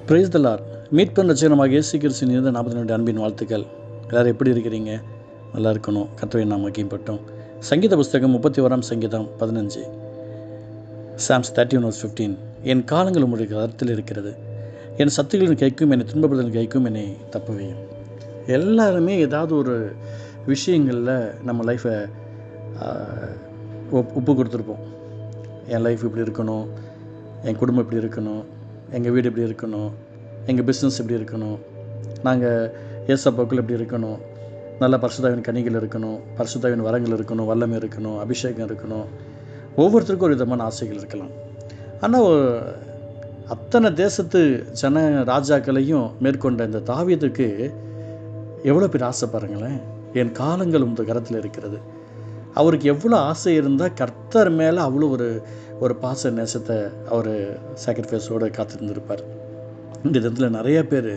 Praise the Lord. மீட்பர் ரட்சகருமாகிய இயேசு கிறிஸ்துவின் இந்த 42 அன்பின் வாழ்த்துக்கள். எல்லோரும் எப்படி இருக்கிறீங்க? நல்லா இருக்கணும். கர்த்தரை நாம் மகிமைப்பட்டோம். சங்கீத புஸ்தகம் 31 சங்கீதம் 15, Psalms 31:15. என் காலங்கள் உம்முடைய கருத்தில் இருக்கிறது, என் சத்துகளின் கைக்கும் என்னை துன்பப்படுதலின் கைக்கும் என்னை தப்புவையும். எல்லாருமே ஏதாவது ஒரு விஷயங்களில் நம்ம லைஃப்பை ஒப்பு கொடுத்துருப்போம். என் லைஃப் இப்படி இருக்கணும், என் குடும்பம் இப்படி இருக்கணும், எங்கள் வீடு இப்படி இருக்கணும், எங்கள் பிஸ்னஸ் இப்படி இருக்கணும், நாங்கள் ஏசப்பாக்குள் இப்படி இருக்கணும், நல்ல பரிசுத்தாவின் கனிகள் இருக்கணும், பரிசுத்தாவின் வரங்கள் இருக்கணும், வல்லமை இருக்கணும், அபிஷேகம் இருக்கணும். ஒவ்வொருத்தருக்கும் ஒரு விதமான ஆசைகள் இருக்கலாம். ஆனால் அத்தனை தேசத்து ராஜாக்களையும் மேற்கொண்ட இந்த தாவீதுக்கு எவ்வளோ பேர் ஆசை பாருங்களேன். என் காலங்கள் உங்கள் கரத்தில் இருக்கிறது. அவருக்கு எவ்வளோ ஆசை இருந்தால் கர்த்தர் மேலே அவ்வளோ ஒரு பாச நேசத்தை அவர் சாக்ரிஃபைஸோடு காத்திருந்திருப்பார். இந்த இடத்துல நிறைய பேர்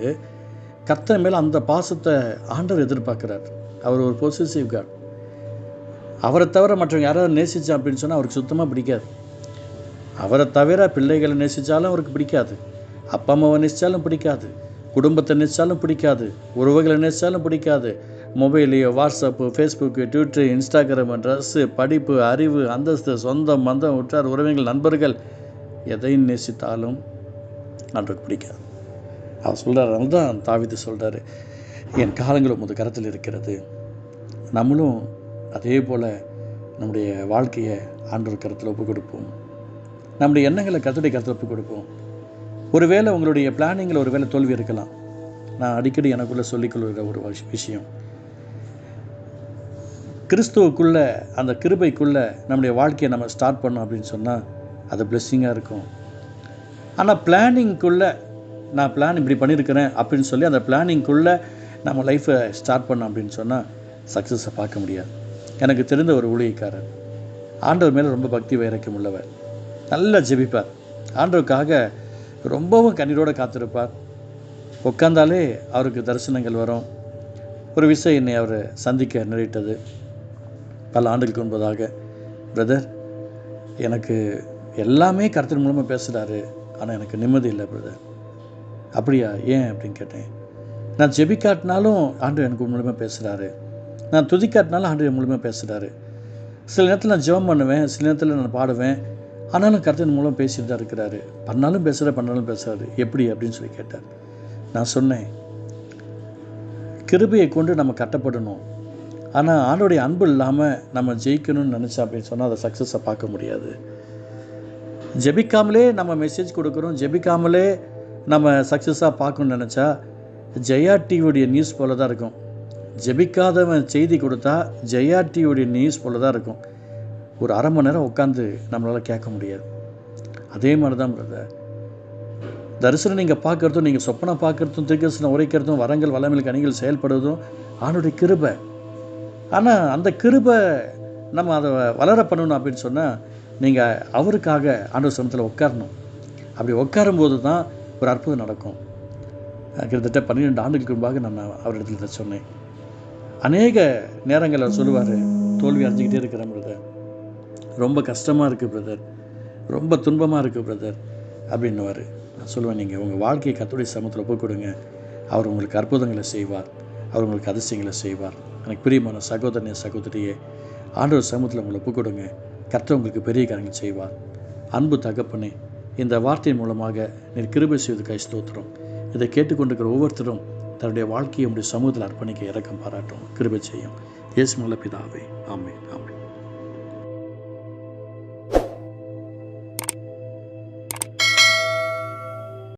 கர்த்தர் மேலே அந்த பாசத்தை ஆண்டவர் எதிர்பார்க்குறார். அவர் ஒரு பொசசிவ் காட். அவரை தவிர மற்றவங்க யாராவது நேசித்தா அப்படின்னு சொன்னால் அவருக்கு சுத்தமாக பிடிக்காது. அவரை தவிர பிள்ளைகளை நேசித்தாலும் அவருக்கு பிடிக்காது, அப்பா அம்மாவை நேசித்தாலும் பிடிக்காது, குடும்பத்தை நேசித்தாலும் பிடிக்காது, உறவுகளை நேசித்தாலும் பிடிக்காது. மொபைலையோ, WhatsApp, Facebook, Twitter, Instagram, dress, படிப்பு, அறிவு, அந்தஸ்து, சொந்தம், மந்தம், உற்றார் உறவினர்கள், நண்பர்கள் எதையும் நேசித்தாலும் ஆண்டவருக்கு பிடிக்காது. அவர் சொல்கிறார். தான் தாவீது சொல்கிறாரு, என் காலங்கள் உமது கரத்தில் இருக்கிறது. நம்மளும் அதே போல் நம்முடைய வாழ்க்கையை ஆண்டவர் கரத்தில் ஒப்பு கொடுப்போம். நம்முடைய எண்ணங்களை கர்த்தருடைய கரத்தில் ஒப்பு கொடுப்போம். ஒருவேளை உங்களுடைய பிளானிங்கில் ஒரு வேளை தோல்வி இருக்கலாம். நான் அடிக்கடி எனக்குள்ளே சொல்லிக்கொள்கிற ஒரு விஷயம், கிறிஸ்துவுக்குள்ளே அந்த கிருபைக்குள்ளே நம்முடைய வாழ்க்கையை நம்ம ஸ்டார்ட் பண்ணோம் அப்படின்னு சொன்னால் அது பிளெஸ்ஸிங்காக இருக்கும். ஆனால் பிளானிங்குள்ளே நான் பிளான் இப்படி பண்ணியிருக்கிறேன் அப்படின்னு சொல்லி அந்த பிளானிங்குள்ளே நம்ம லைஃப்பை ஸ்டார்ட் பண்ணோம் அப்படின்னு சொன்னால் சக்ஸஸை பார்க்க முடியாது. எனக்கு தெரிந்த ஒரு ஊழியக்காரர், ஆண்டவர் மேலே ரொம்ப பக்தி வைராக்கியம் உள்ளவர், நல்லா ஜெபிப்பார், ஆண்டவருக்காக ரொம்பவும் கண்ணீரோடு காத்திருப்பார். உட்காந்தாலே அவருக்கு தரிசனங்கள் வரும். ஒரு விஷயம் என்னை அவர் சந்திக்க நேரிட்டது பல ஆண்டுகளுக்கு முன்பதாக. பிரதர், எனக்கு எல்லாமே கர்த்தர் மூலமாக பேசுகிறாரு, ஆனால் எனக்கு நிம்மதி இல்லை பிரதர். அப்படியா, ஏன் அப்படின்னு கேட்டேன். நான் ஜெபிக்காட்டினாலும் ஆண்டவர் எனக்கு மூலமாக பேசுகிறாரு, நான் துதிக்காட்டினாலும் ஆண்டவர் மூலமாக பேசுகிறாரு. சில நேரத்தில் நான் ஜெபம் பண்ணுவேன், சில நேரத்தில் நான் பாடுவேன், ஆனாலும் கர்த்தர் மூலம் பேசிட்டு தான் இருக்கிறாரு. பண்ணாலும் பேசுகிறாரு, எப்படி அப்படின்னு சொல்லி கேட்டார். நான் சொன்னேன், கிருபையை கொண்டு நம்ம கட்டப்படணும். ஆனால் ஆண்டோடைய அன்பு இல்லாமல் நம்ம ஜெயிக்கணும்னு நினச்சா அப்படின்னு சொன்னால் அதை சக்ஸஸை பார்க்க முடியாது. ஜெபிக்காமலே நம்ம மெசேஜ் கொடுக்குறோம், ஜெபிக்காமலே நம்ம சக்ஸஸாக பார்க்கணும்னு நினச்சா ஜெயா டிவியுடைய நியூஸ் போல தான் இருக்கும். ஜெபிக்காதவன் செய்தி கொடுத்தா ஜெயா டிவியுடைய நியூஸ் போல தான் இருக்கும். ஒரு அரை மணி நேரம் உட்காந்து நம்மளால் கேட்க முடியாது. அதே மாதிரி தான் பிரதர், தரிசனம் நீங்கள் பார்க்குறதும், நீங்கள் சொப்பனை பார்க்குறதும், திருக்கதரிசனம் உரைக்கிறதும், வரங்கள் வல்லமைகள் கனிகள் செயல்படுவதும் ஆண்டவருடைய கிருபை. ஆனால் அந்த கிருபை நம்ம அதை வளர பண்ணணும் அப்படின்னு சொன்னால் நீங்கள் அவருக்காக ஆண்டவர் சமூகத்தில் உட்காரணும். அப்படி உட்காரும்போது தான் ஒரு அற்புதம் நடக்கும். கிட்டத்தட்ட 12 ஆண்டுகளுக்கு முன்பாக நான் அவரிடத்துல சொன்னேன். அநேக நேரங்கள் அவர் சொல்லுவார், தோல்வி அடைஞ்சிக்கிட்டே இருக்கிறேன் பிரதர், ரொம்ப கஷ்டமாக இருக்குது பிரதர், ரொம்ப துன்பமாக இருக்குது பிரதர் அப்படின்னுவார். நான் சொல்லுவேன், நீங்கள் உங்கள் வாழ்க்கையை கர்த்தருடைய சமூகத்தில் ஒப்புக் கொடுங்க, அவர் உங்களுக்கு அற்புதங்களை செய்வார், அவர் உங்களுக்கு அதிசயங்களை செய்வார். எனக்கு பிரியமான சகோதரனே, சகோதரியே, ஆண்டவர் சமூகத்தில் உங்களை ஒப்புக் கொடுங்க, கர்த்தர் உங்களுக்கு பெரிய காரியங்கள் செய்வார். அன்பு தகப்பனே, இந்த வார்த்தையின் மூலமாக நீர் கிருபை செய்வதற்காக ஸ்தோத்திரம். இதை கேட்டுக்கொண்டிருக்கிற ஒவ்வொருத்தரும் தன்னுடைய வாழ்க்கையை உங்களுடைய சமூகத்தில் அர்ப்பணிக்க இரக்கம் பாராட்டும், கிருபை செய்யும். இயேசு நல்ல பிதாவே, ஆமென், ஆமென்.